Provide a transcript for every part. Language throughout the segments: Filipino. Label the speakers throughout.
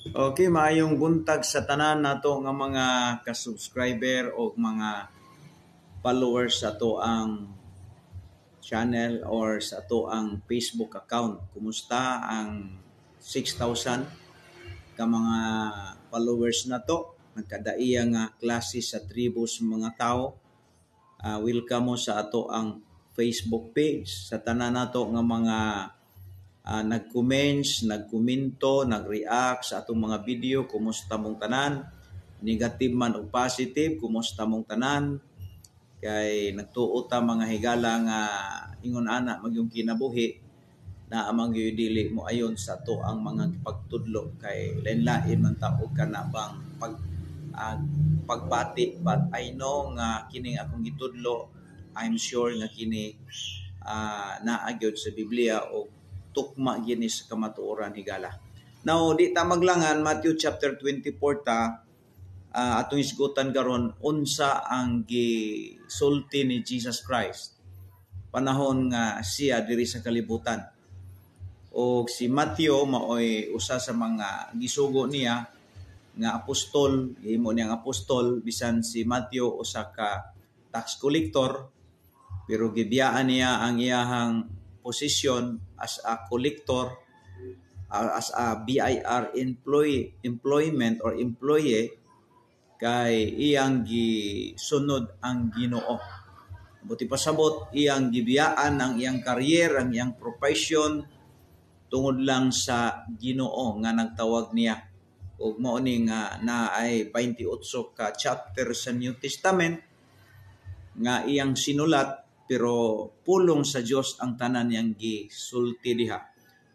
Speaker 1: Okay, maayong buntag sa tanan nato nga mga ka-subscriber o mga followers sa to ang channel or sa to ang Facebook account. Kumusta ang 6,000 ka mga followers na to? Nagkadaiya nga klase sa tribus mga tao. Welcome mo sa ato ang Facebook page. Sa tanan nato nga mga nag-comments, nag-komento, nag-react sa atong mga video, kumusta mong tanan, negative man o positive, kumusta mong tanan, kay nagtuo ta mga higala nga ingon ana magyong kinabuhi na amang dili mo ayon sa to ang mga pagtudlo kay lain-lain man ta og kana bang pagbati, but I know nga kining akong gitudlo, I'm sure nga kini naa gyud sa Biblia o tukma gini sa kamatuoran higala. Now, di ta maglangan, Matthew chapter 24 ta, atong isgutan karon unsa ang gisulti ni Jesus Christ panahon nga siya diri sa kalibutan. O si Matthew maoy usa sa mga gisugo niya nga apostol, himo niyang apostol, bisan si Matthew usa ka tax collector, pero gibiyaan niya ang iyahang position as a collector, as a BIR employment or employee, kay iyang gisunod ang Ginoo. Buti pasabot iyang gibiyaan ang iyang career, ang iyang profession tungod lang sa Ginoo nga nagtawag niya. Ug mao ni nga na ay 28 ka chapter sa New Testament nga iyang sinulat, pero pulong sa Dios ang tanan niyang gisulti diha.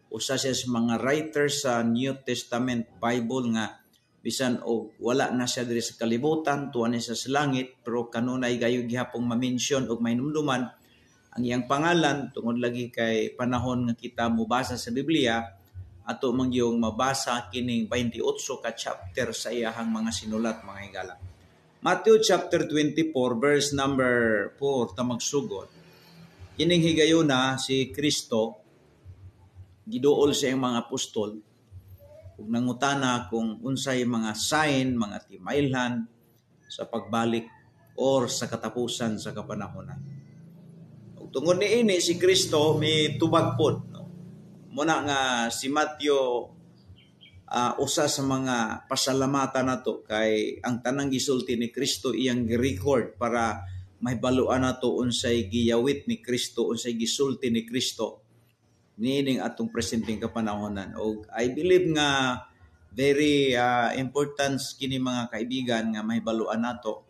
Speaker 1: Usa siya sa mga writers sa New Testament Bible nga bisan og wala na siya diri sa kalibutan, tuwa niya sa langit, pero kanunay gayo gihapong ma-mention og mainumduman ang iyang pangalan tungod lagi kay panahon nga kita mobasa sa Biblia, ato mangyong mabasa kining 28 ka chapter sa iyahang mga sinulat, mga higala. Matthew chapter 24 verse number 4 ta magsugod. Kining higayuna si Kristo giduol sa iyang mga apostol ug nangutana kung unsay mga sign, mga timailhan sa pagbalik or sa katapusan sa kapanahonan. Ug tungod niini si Kristo may tubag pod, no? Muna nga si Matthew usa sa mga pasalamatan nato kay ang tanang gisulti ni Kristo iyang gi-record para mahibaluan nato unsay giyawit ni Kristo, unsay gisulti ni Kristo niining atong presenteng kapanahonan. Og I believe nga very important kini mga kaibigan nga mahibaluan nato,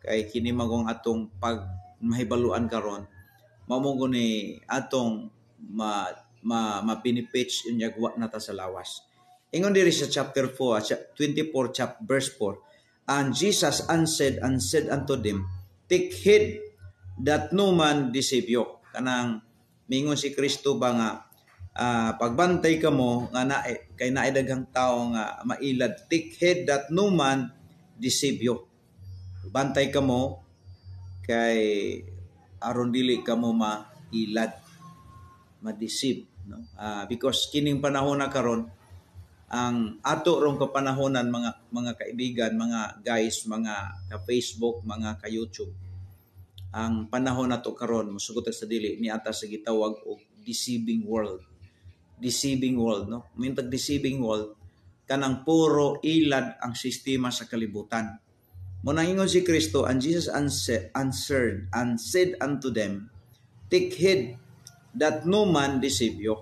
Speaker 1: kay kini magong atong pag mahibaluan karon mao mo ni atong ma-benefits unyag wa nata sa lawas. Ingon diri sa chapter 4, 24 verse 4, and Jesus answered and said unto them, take heed that no man deceive you. Kanang mingon si Kristo ba nga pagbantay ka mo nga kay naay daghang tawo nga mailad, take heed that no man deceive you. Bantay ka mo kay aron dili ka mo mailad, ma-deceive, no? Because kining panahon na karon, ang ato rong kapanahonan mga kaibigan, mga guys, mga ka-Facebook, mga ka-YouTube, ang panahon nato karon mosugot sa dili ni ata sa gitawag og deceiving world. Deceiving world, no? Mintag deceiving world kanang puro ilad ang sistema sa kalibutan. Muna ingon si Kristo, and Jesus answered and said unto them, take heed that no man deceive you.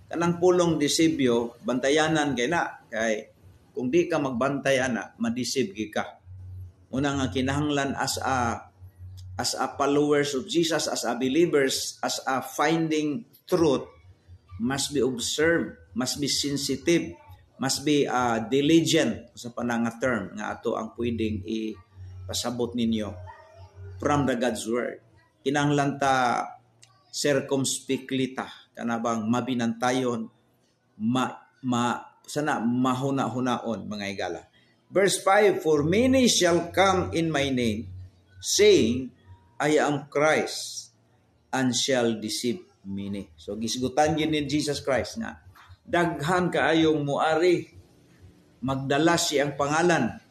Speaker 1: Kanang pulong deceive you, bantayanan kay na, kay kung di ka magbantay ana, ma-deceive ka. Muna nga kinahanglan as a followers of Jesus, as a believers, as a finding truth, must be observed, must be sensitive, must be diligent sa pananga term nga ato ang pwedeng ipasabot ninyo from the God's word. Kinahanglan ta circumspectly ta, kana bang mabinantayon, sana mahuna-hunaon, mga higala. Verse 5, for many shall come in my name, saying, I am Christ, and shall deceive many. So gisgutan yun ni Jesus Christ nga daghan kaayong muari magdala siyang pangalan.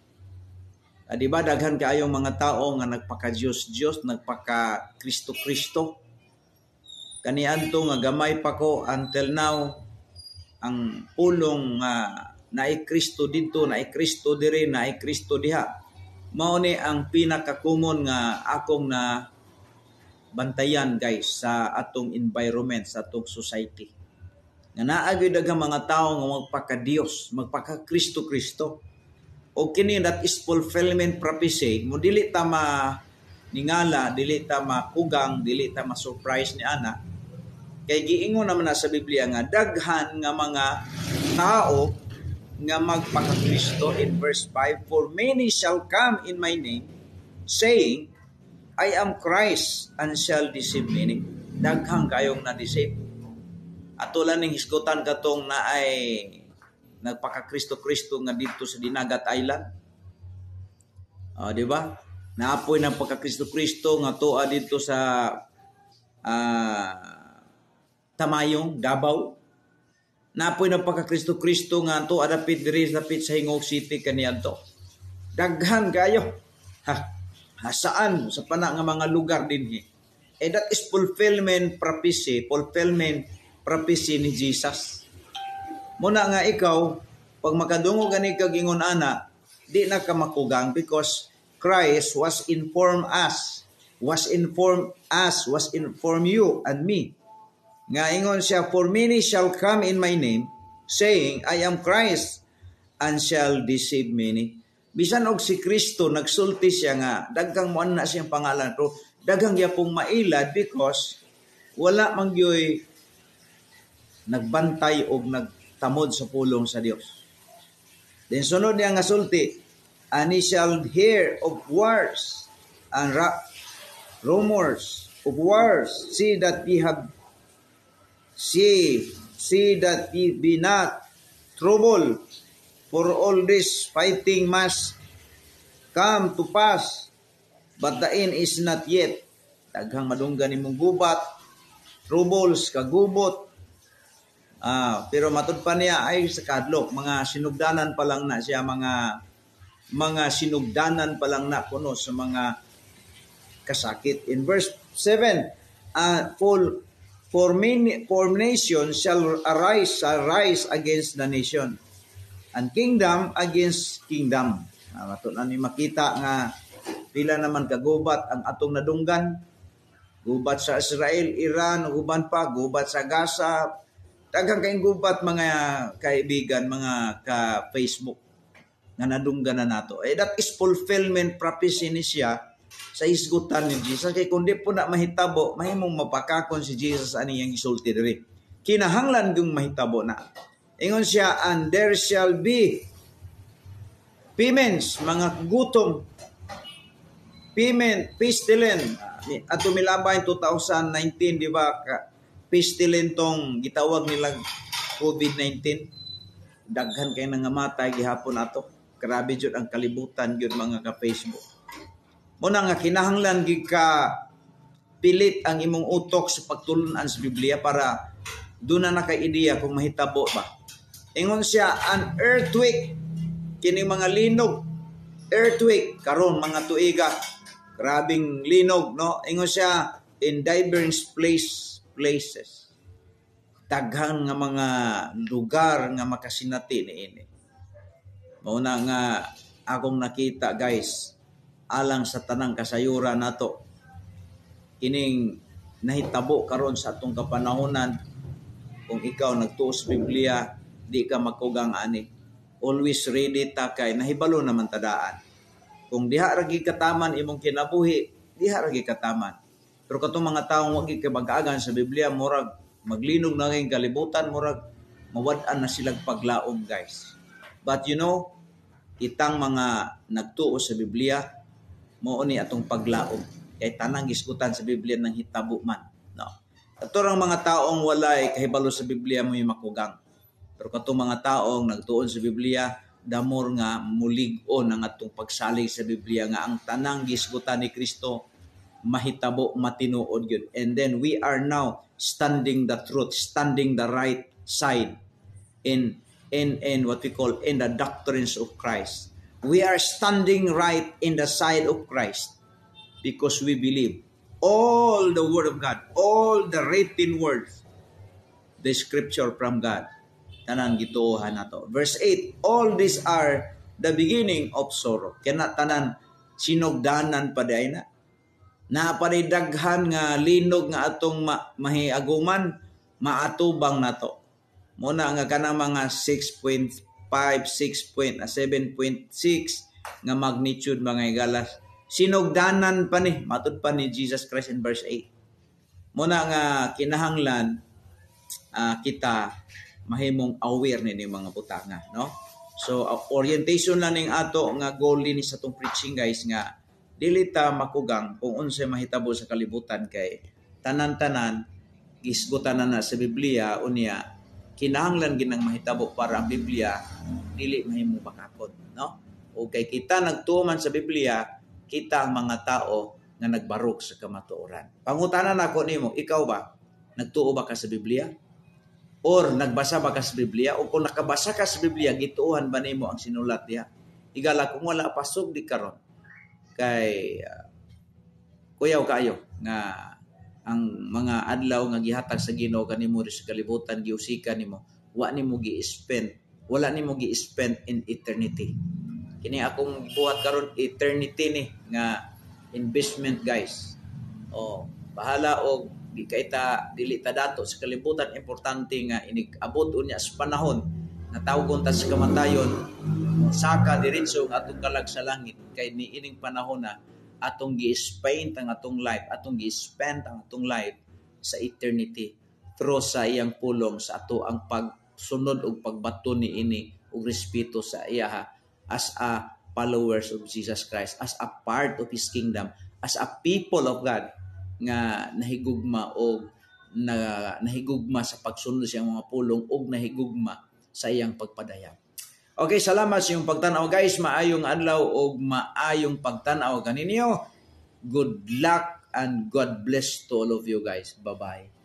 Speaker 1: Di ba daghan kaayong mga tao nga nagpaka-Diyos-Diyos, nagpaka-Kristo-Kristo. Kaniadto nga gamay pa ko until now, ang pulong naay Kristo dito, naay Kristo diri, naay Kristo diha. Mao ni ang pinaka-common nga akong na bantayan guys sa atong environment, sa atong society. Nga naa gyud daghang mga tao nga magpaka-Dios, magpaka-Kristo-Kristo. O kini that is fulfillment prophecy, mo dili ta ningala, dili ta makugang, dili ta ma-surprise ni ana. Kay giingon naman na sa Biblia nga daghan nga mga tao nga magpaka-Kristo in verse 5, for many shall come in my name, saying, I am Christ, and shall deceive many. Daghang kayong na-deceive. Atulan ning hisgutan katong na ay nagpaka-Kristo-Kristo nga dito sa Dinagat Island. Di ba? Naapoy ng pagka-Kristo-Kristo nga tuwa dito sa Tamayong, Davao. Naapoy ng pagka-Kristo-Kristo nga tuwa dapit diri dapit sa Hingog City kaniadto. Daghan kayo. Saan sa pana nga mga lugar dinhi. That is fulfillment prophecy ni Jesus. Muna nga ikaw, pag makadungog gani kag ingon ana, di na ka makugang because Christ was inform you and me. Nga ingon siya, for many shall come in my name, saying, I am Christ, and shall deceive many. Bisan og si Kristo nagsulti siya nga daghang mo na siyang pangalan, pero daghang yapong mailad because wala man gyoy nagbantay og nagtamod sa pulong sa Dios. Then sunod niya nga sulti, and he shall hear of wars and rumors of wars. See that ye be not troubled, for all this fighting must come to pass, but the end is not yet. Daghang madunggan nimong gubat, troubles, kagubot. Pero matud pa niya ay sa kadlok, mga sinugdanan pa lang na siya, mga sinugdanan pa lang na kuno sa mga kasakit. In verse 7, for nation shall rise against the nation, and kingdom against kingdom. Matud na ni makita nga pila naman kagubat ang atong nadunggan. Gubat sa Israel, Iran, uban pa, gubat sa Gaza. Daghang kayong gubat mga kaibigan, mga ka-Facebook na nadunggan na nato. That is fulfillment prophecy ni siya sa isgutan ni Jesus. Kaya kundi po na mahitabo, mahimong mapakakon si Jesus ani yang isulti diri. Kinahanglan yung mahitabo na. Ingon siya, and there shall be famines, mga gutom, pestilence. At tumilabay 2019, di ba, pestilence tong gitawag nilang COVID-19. Daghan kay nangamatay gihapon ato. Grabe jud ang kalibutan jud mga ka-Facebook. Muna nga kinahanglan gid ka pilit ang imong utok sa pagtulunan sa Biblia para doon na naka-ideya kung mahitabo ba. Ingon siya, an earthquake, kining mga linog, earthquake, karon mga tuiga, grabing linog, no? Ingon siya, in diverse places. Daghang nga mga lugar nga makasinati niini. Mauna nga akong nakita guys, alang sa tanang kasayuran nato, kining nahitabo karon sa atong kapanahonan, kung ikaw nagtuo sa Biblia, di ka makugang ani. Always ready ta kay nahibalo naman tadaan. Kung diha ra gyud kataman imong kinabuhi, diha ra gyud kataman. Pero katong mga taong wag gyud kabag-agan sa Biblia, murag maglinog na ngayong kalibutan, murag mawad-an na silang paglaom guys. But you know, itang mga nagtuo sa Biblia, mao ni atong paglaom. Kay tanang gisgutan sa Biblia nang hitabo man. No. Katurang mga taong walay kahibalo sa Biblia mo'y makugang. Pero katong mga taong nagtuon sa Biblia, damor nga mulig-on ang atong pagsalig sa Biblia nga ang tanang gisgutan ni Kristo mahitabo, matinuod yun. And then we are now standing the truth, standing the right side in in what we call in the doctrines of Christ. We are standing right in the side of Christ because we believe all the Word of God, all the written words, the Scripture from God. Tanan gituohan nato. Verse 8, all these are the beginning of sorrow. Kaya tanan sinugdanan pa day na. Naparidaghan nga linog nga atong mahiaguman, maatubang nato. Muna nga kanang mga 6.5, 7.6 nga magnitude mga higala. Sinugdanan pa ni, matud pa ni Jesus Christ in verse 8. Muna nga kinahanglan kita mahimong aware ni mga butanga, no? So orientation lang ning ato nga goal ni sa tong preaching guys nga dili ta makugang kung unsay mahitabo sa kalibutan kay tanan-tanan gisgutan na sa Biblia unya kinahanglan ginang mahitabo para ang Biblia dili mahimong bakakon, no? O kay kita nagtuman sa Biblia, kita ang mga tao nga nagbarok sa kamatuoran. Pangutanan ako nimo, ikaw ba nagtuo ba ka sa Biblia? Or nagbasa ba ka sa Biblia? O kung nakabasa ka sa Biblia, gituuhan ba nimo ang sinulat diha? Igala kung wala pasog di karon kay kuyaw kayo nga ang mga adlaw nga gihatag sa Ginoo kanimo sa kalibutan giusika nimo, wa nimo gi-spend, wala nimo gi-spend in eternity. Kini akong buhat karon eternity ni nga investment guys. O bahala og di kay ta dili ta dato sa kalibutan, importante nga inig-abot unya sa panahon na tawgon ta sa kamatayon saka diretso nga atong kalag sa langit kay niining panahon na atong gi-spend ang atong life, atong gi-spend ang atong life sa eternity through sa iyang pulong sa ato ang pagsunod ug pagbaton niini ug respeto sa iya as a followers of Jesus Christ, as a part of His kingdom, as a people of God nga nahigugma o nahigugma sa pagsunod sa iyang mga pulong ug nahigugma sa iyang pagpadayag. Okay, salamat sa iyong pagtanaw guys. Maayong adlaw o maayong pagtanaw kaninyo. Good luck and God bless to all of you guys. Bye-bye.